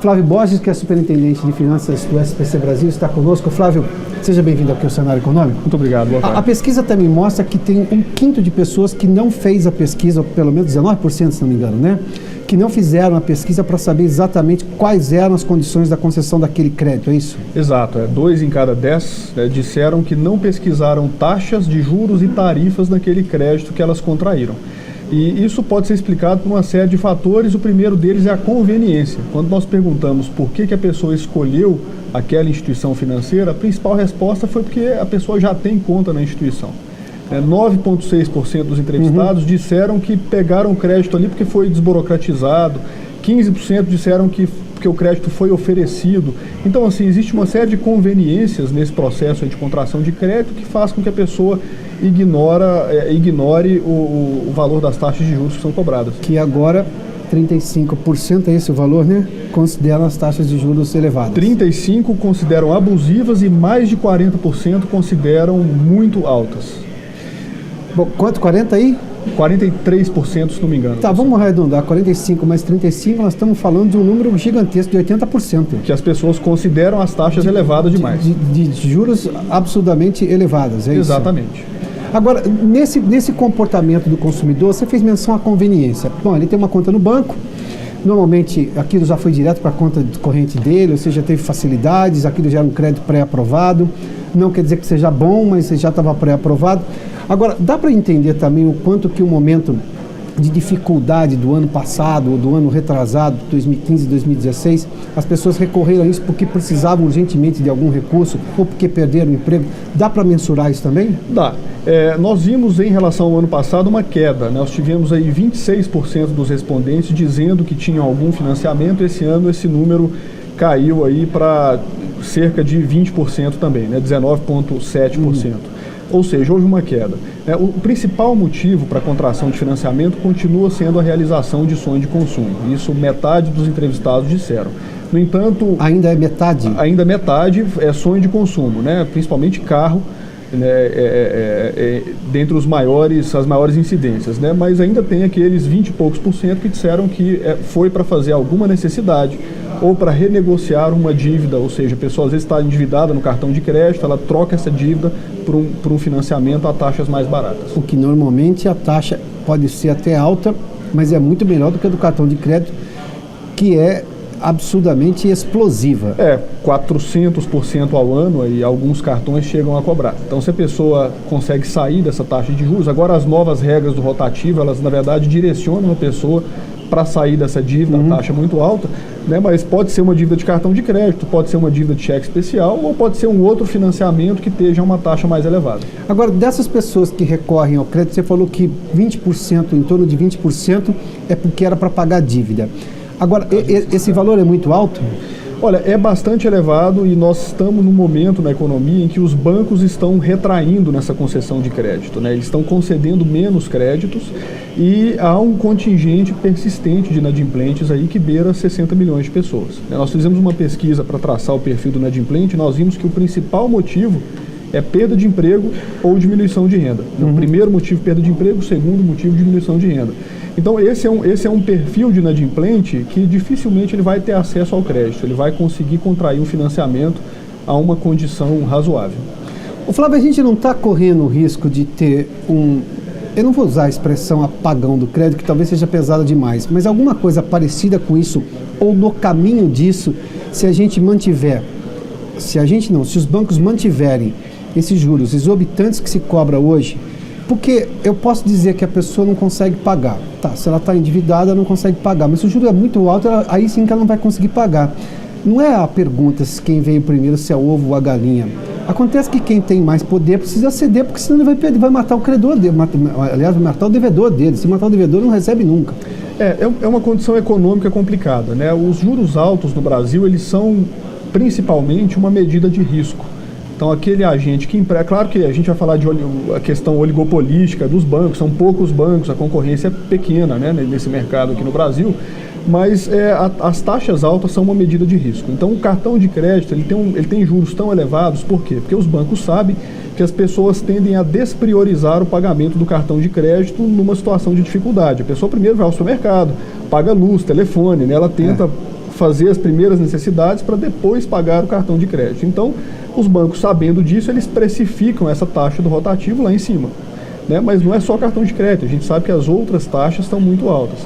Flávio Borges, que é superintendente de finanças do SPC Brasil, está conosco. Flávio, seja bem-vindo aqui ao Cenário Econômico. Muito obrigado, boa tarde. A pesquisa também mostra que tem 1/5 de pessoas que não fez a pesquisa, ou pelo menos 19%, se não me engano, né? Que não fizeram a pesquisa para saber exatamente quais eram as condições da concessão daquele crédito, é isso? Exato, 2 em cada 10 disseram que não pesquisaram taxas de juros e tarifas daquele crédito que elas contraíram. E isso pode ser explicado por uma série de fatores. O primeiro deles é a conveniência. Quando nós perguntamos por que a pessoa escolheu aquela instituição financeira, a principal resposta foi porque a pessoa já tem conta na instituição. 9,6% dos entrevistados disseram que pegaram o crédito ali porque foi desburocratizado, 15% disseram que porque o crédito foi oferecido. Então, assim, existe uma série de conveniências nesse processo de contração de crédito que faz com que a pessoa ignore o valor das taxas de juros que são cobradas. Que agora 35% é esse o valor, né? Consideram as taxas de juros elevadas. 35% consideram abusivas e mais de 40% consideram muito altas. Bom, quanto? 40 aí? 43%, se não me engano. Tá, vamos arredondar. 45 mais 35, nós estamos falando de um número gigantesco de 80%. Que as pessoas consideram as taxas elevadas demais. De juros absurdamente elevadas, é isso? Exatamente. Agora, nesse comportamento do consumidor, você fez menção à conveniência. Bom, ele tem uma conta no banco, normalmente aquilo já foi direto para a conta corrente dele, ou seja, teve facilidades, aquilo já era um crédito pré-aprovado. Não quer dizer que seja bom, mas já estava pré-aprovado. Agora, dá para entender também o quanto que o momento de dificuldade do ano passado, ou do ano retrasado, 2015 e 2016, as pessoas recorreram a isso porque precisavam urgentemente de algum recurso ou porque perderam o emprego. Dá para mensurar isso também? Dá. Nós vimos em relação ao ano passado uma queda, né? Nós tivemos aí 26% dos respondentes dizendo que tinham algum financiamento. Esse ano esse número caiu aí para cerca de 20% também, né? 19,7%. Ou seja, houve uma queda. O principal motivo para a contração de financiamento continua sendo a realização de sonho de consumo. Isso metade dos entrevistados disseram. No entanto... Ainda é metade? Ainda metade é sonho de consumo, né? Principalmente carro, né? Dentre as maiores incidências, né? Mas ainda tem aqueles 20 e poucos por cento que disseram que foi para fazer alguma necessidade ou para renegociar uma dívida, ou seja, a pessoa às vezes está endividada no cartão de crédito, ela troca essa dívida por um financiamento a taxas mais baratas. Porque normalmente a taxa pode ser até alta, mas é muito melhor do que a do cartão de crédito, que é absurdamente explosiva. 400% ao ano e alguns cartões chegam a cobrar. Então, se a pessoa consegue sair dessa taxa de juros, agora as novas regras do rotativo, elas na verdade direcionam a pessoa para sair dessa dívida, a taxa muito alta, né? Mas pode ser uma dívida de cartão de crédito, pode ser uma dívida de cheque especial ou pode ser um outro financiamento que esteja uma taxa mais elevada. Agora, dessas pessoas que recorrem ao crédito, você falou que 20%, em torno de 20% é porque era para pagar a dívida. Agora, esse valor é muito alto? Olha, é bastante elevado e nós estamos num momento na economia em que os bancos estão retraindo nessa concessão de crédito, né? Eles estão concedendo menos créditos e há um contingente persistente de inadimplentes aí que beira 60 milhões de pessoas. Nós fizemos uma pesquisa para traçar o perfil do inadimplente e nós vimos que o principal motivo é perda de emprego ou diminuição de renda. O primeiro motivo, perda de emprego, o segundo motivo, diminuição de renda. Então, esse é um perfil de inadimplente que dificilmente ele vai ter acesso ao crédito, ele vai conseguir contrair um financiamento a uma condição razoável. O Flávio, a gente não está correndo o risco de ter eu não vou usar a expressão apagão do crédito, que talvez seja pesada demais, mas alguma coisa parecida com isso, ou no caminho disso, se os bancos mantiverem esses juros exorbitantes que se cobra hoje, porque eu posso dizer que a pessoa não consegue pagar. Tá, se ela está endividada, ela não consegue pagar. Mas se o juro é muito alto, aí sim que ela não vai conseguir pagar. Não é a pergunta se quem veio primeiro, se é o ovo ou a galinha. Acontece que quem tem mais poder precisa ceder, porque senão ele vai perder, vai matar o credor dele. Aliás, vai matar o devedor dele. Se matar o devedor, não recebe nunca. É uma condição econômica complicada, né? Os juros altos no Brasil, eles são principalmente uma medida de risco. Então, aquele agente que empresta... Claro que a gente vai falar de a questão oligopolística dos bancos, são poucos bancos, a concorrência é pequena, né, nesse mercado aqui no Brasil, mas as taxas altas são uma medida de risco. Então, o cartão de crédito ele tem juros tão elevados, por quê? Porque os bancos sabem que as pessoas tendem a despriorizar o pagamento do cartão de crédito numa situação de dificuldade. A pessoa primeiro vai ao supermercado, paga luz, telefone, né, ela tenta fazer as primeiras necessidades para depois pagar o cartão de crédito. Então, os bancos, sabendo disso, eles precificam essa taxa do rotativo lá em cima, né? Mas não é só cartão de crédito, a gente sabe que as outras taxas estão muito altas.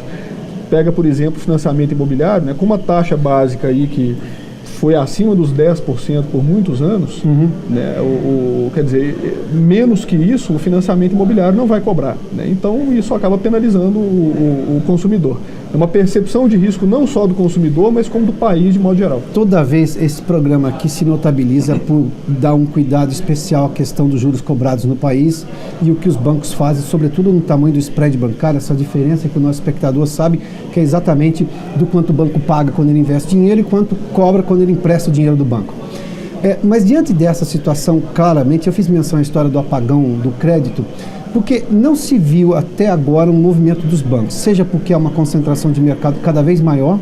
Pega, por exemplo, financiamento imobiliário, né, com uma taxa básica aí que foi acima dos 10% por muitos anos, né, quer dizer, menos que isso, o financiamento imobiliário não vai cobrar, né? Então, isso acaba penalizando o consumidor. É uma percepção de risco não só do consumidor, mas como do país de modo geral. Toda vez esse programa aqui se notabiliza por dar um cuidado especial à questão dos juros cobrados no país e o que os bancos fazem, sobretudo no tamanho do spread bancário, essa diferença que o nosso espectador sabe que é exatamente do quanto o banco paga quando ele investe dinheiro e quanto cobra quando ele empresta o dinheiro do banco. Mas diante dessa situação, claramente, eu fiz menção à história do apagão do crédito, porque não se viu até agora um movimento dos bancos, seja porque há uma concentração de mercado cada vez maior,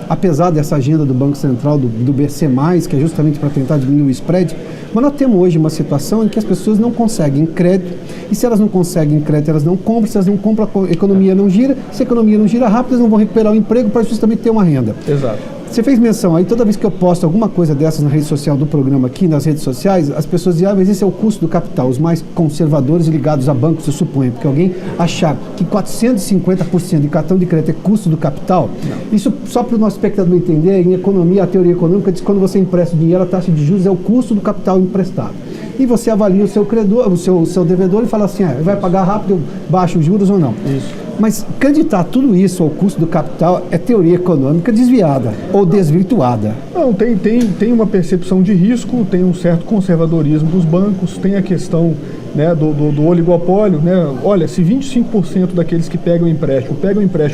apesar dessa agenda do Banco Central, do BC+, que é justamente para tentar diminuir o spread, mas nós temos hoje uma situação em que as pessoas não conseguem crédito, e se elas não conseguem crédito, elas não compram, se elas não compram, a economia não gira, se a economia não gira rápido, elas não vão recuperar o emprego para justamente ter uma renda. Exato. Você fez menção aí, toda vez que eu posto alguma coisa dessas na rede social do programa aqui, nas redes sociais, as pessoas dizem, mas esse é o custo do capital. Os mais conservadores ligados a bancos, eu suponho, porque alguém achar que 450% de cartão de crédito é custo do capital, não. Isso só para o nosso espectador entender, em economia, a teoria econômica diz que quando você empresta dinheiro, a taxa de juros é o custo do capital emprestado. E você avalia o seu credor, o seu devedor e fala assim, vai pagar rápido, baixa os juros ou não. Isso. Mas acreditar tudo isso ao custo do capital é teoria econômica desviada ou desvirtuada. Não, tem uma percepção de risco, tem um certo conservadorismo dos bancos, tem a questão, né, do oligopólio, né? Olha, se 25% daqueles que pegam empréstimo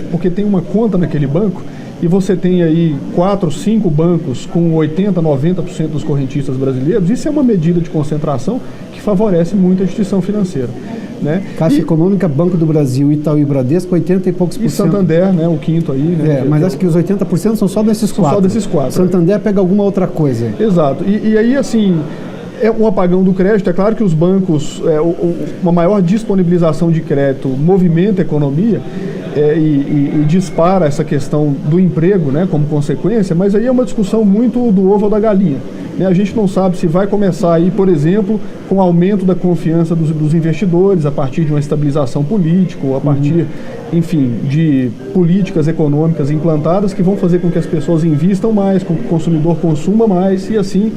porque tem uma conta naquele banco, e você tem aí 4, 5 bancos com 80%, 90% dos correntistas brasileiros, isso é uma medida de concentração que favorece muito a instituição financeira, né? Caixa Econômica, Banco do Brasil, Itaú e Bradesco, 80 e poucos por cento. E Santander, né, o quinto aí, né? Mas acho que os 80% são só desses quatro. São só desses quatro. Santander pega alguma outra coisa. Exato. E aí, assim, é um apagão do crédito. É claro que os bancos, uma maior disponibilização de crédito movimenta a economia, e dispara essa questão do emprego, né, como consequência, mas aí é uma discussão muito do ovo ou da galinha, né? A gente não sabe se vai começar aí, por exemplo, com o aumento da confiança dos investidores a partir de uma estabilização política ou a partir, enfim, de políticas econômicas implantadas que vão fazer com que as pessoas invistam mais, com que o consumidor consuma mais e assim,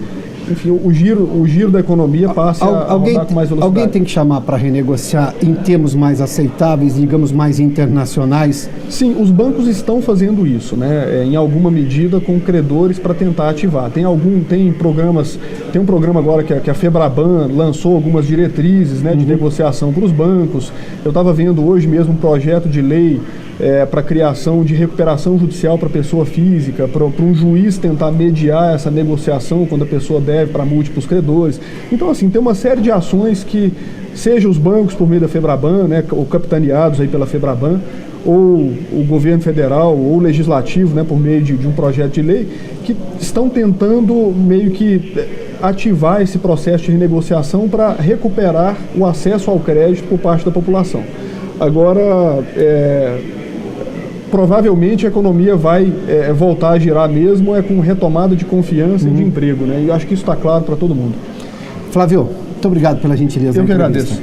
enfim, o giro da economia passe a rodar com mais velocidade. Alguém tem que chamar para renegociar em termos mais aceitáveis, digamos, mais internacionais? Sim, os bancos estão fazendo isso, né, em alguma medida com credores para tentar ativar. Tem um programa agora que a Febraban lançou algumas diretrizes, né, de negociação para os bancos. Eu estava vendo hoje mesmo um projeto de lei para a criação de recuperação judicial para a pessoa física, para um juiz tentar mediar essa negociação quando a pessoa deve para múltiplos credores. Então, assim, tem uma série de ações que, seja os bancos por meio da Febraban, né, ou capitaneados aí pela Febraban, ou o governo federal, ou o legislativo, né, por meio de um projeto de lei, que estão tentando meio que ativar esse processo de renegociação para recuperar o acesso ao crédito por parte da população. Agora, provavelmente a economia vai voltar a girar mesmo com retomada de confiança e de emprego, né? E eu acho que isso está claro para todo mundo. Flávio, muito obrigado pela gentileza. Eu que agradeço.